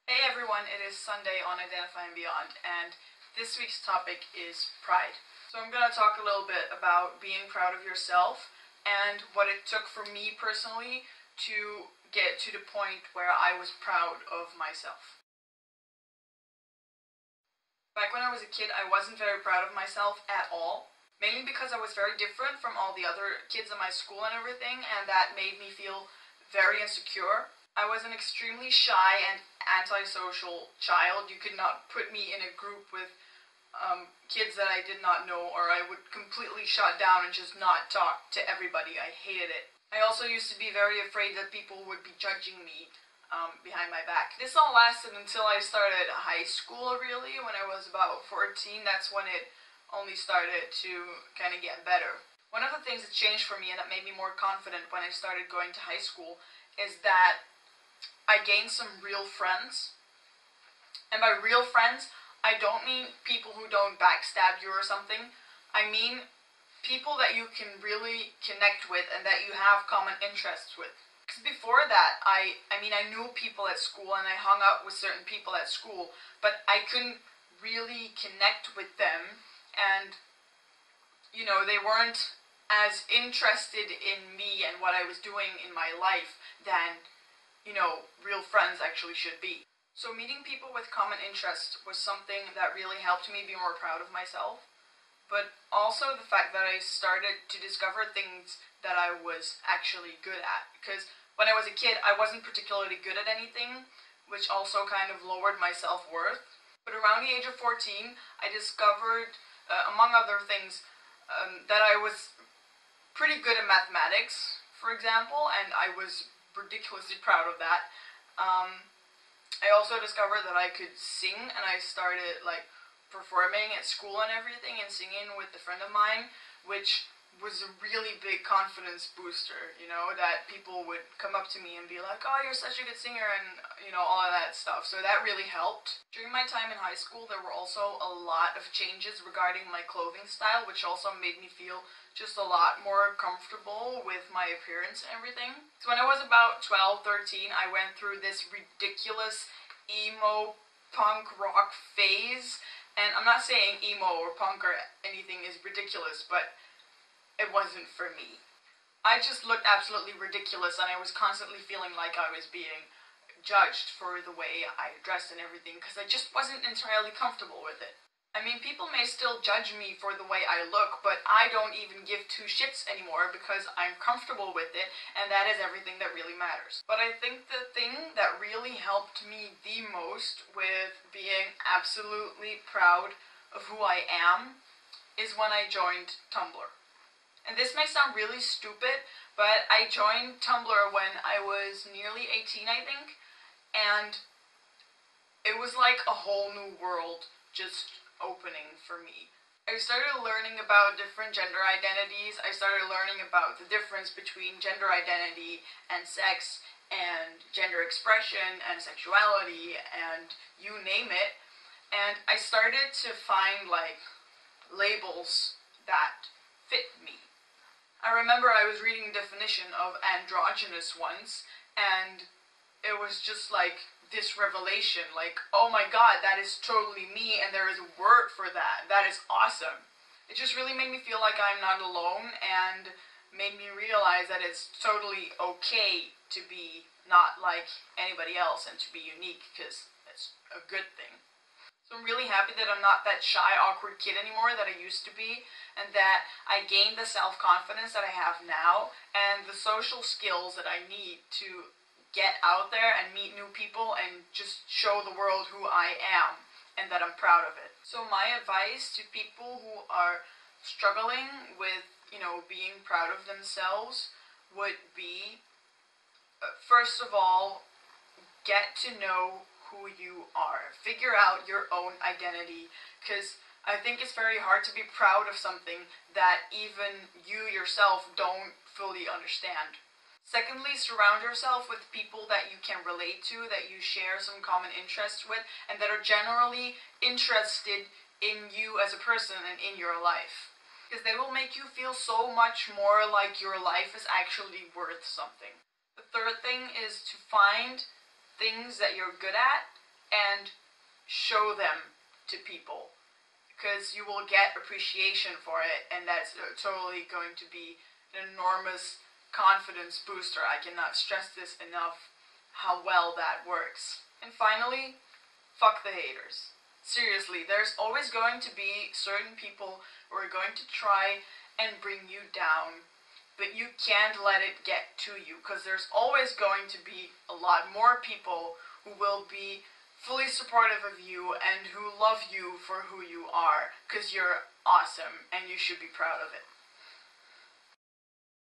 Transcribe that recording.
Hey everyone, it is Sunday on Identify and Beyond, and this week's topic is pride. So I'm going to talk a little bit about being proud of yourself and what it took for me personally to get to the point where I was proud of myself. Back when I was a kid, I wasn't very proud of myself at all, mainly because I was very different from all the other kids in my school and everything, and that made me feel very insecure. I was an extremely shy and antisocial child. You could not put me in a group with kids that I did not know, or I would completely shut down and just not talk to everybody. I hated it. I also used to be very afraid that people would be judging me behind my back. This all lasted until I started high school, really. When I was about 14, that's when it only started to kind of get better. One of the things that changed for me and that made me more confident when I started going to high school is that I gained some real friends. And by real friends, I don't mean people who don't backstab you or something. I mean people that you can really connect with and that you have common interests with. Because before that, I knew people at school and I hung out with certain people at school, but I couldn't really connect with them, and they weren't as interested in me and what I was doing in my life than real friends actually should be. So meeting people with common interests was something that really helped me be more proud of myself, but also the fact that I started to discover things that I was actually good at. Because when I was a kid, I wasn't particularly good at anything, which also kind of lowered my self-worth. But around the age of 14, I discovered, among other things, that I was pretty good at mathematics, for example, and I was ridiculously proud of that. I also discovered that I could sing, and I started performing at school and everything and singing with a friend of mine, which was a really big confidence booster, that people would come up to me and be like, oh, you're such a good singer, and all of that stuff. So that really helped. During my time in high school, there were also a lot of changes regarding my clothing style, which also made me feel just a lot more comfortable with my appearance and everything. So when I was about 12, 13, I went through this ridiculous emo punk rock phase. And I'm not saying emo or punk or anything is ridiculous, but it wasn't for me. I just looked absolutely ridiculous, and I was constantly feeling like I was being judged for the way I dressed and everything, because I just wasn't entirely comfortable with it. I mean, people may still judge me for the way I look, but I don't even give two shits anymore because I'm comfortable with it, and that is everything that really matters. But I think the thing that really helped me the most with being absolutely proud of who I am is when I joined Tumblr. And this may sound really stupid, but I joined Tumblr when I was nearly 18, I think, and it was like a whole new world just opening for me. I started learning about different gender identities. I started learning about the difference between gender identity and sex and gender expression and sexuality and you name it. And I started to find labels that fit me. I remember I was reading a definition of androgynous once, and it was just this revelation, oh my god, that is totally me, and there is a word for that. That is awesome. It just really made me feel like I'm not alone, and made me realize that it's totally okay to be not like anybody else and to be unique, because it's a good thing. So I'm really happy that I'm not that shy, awkward kid anymore that I used to be, and that I gained the self-confidence that I have now, and the social skills that I need to get out there and meet new people and just show the world who I am, and that I'm proud of it. So my advice to people who are struggling with, being proud of themselves would be, first of all, get to know who you are. Figure out your own identity, because I think it's very hard to be proud of something that even you yourself don't fully understand. Secondly, surround yourself with people that you can relate to, that you share some common interests with, and that are generally interested in you as a person and in your life. Because they will make you feel so much more like your life is actually worth something. The third thing is to find things that you're good at and show them to people, because you will get appreciation for it, and that's totally going to be an enormous confidence booster. I cannot stress this enough, how well that works. And finally, fuck the haters. Seriously, there's always going to be certain people who are going to try and bring you down, but you can't let it get to you, because there's always going to be a lot more people who will be fully supportive of you and who love you for who you are, because you're awesome and you should be proud of it.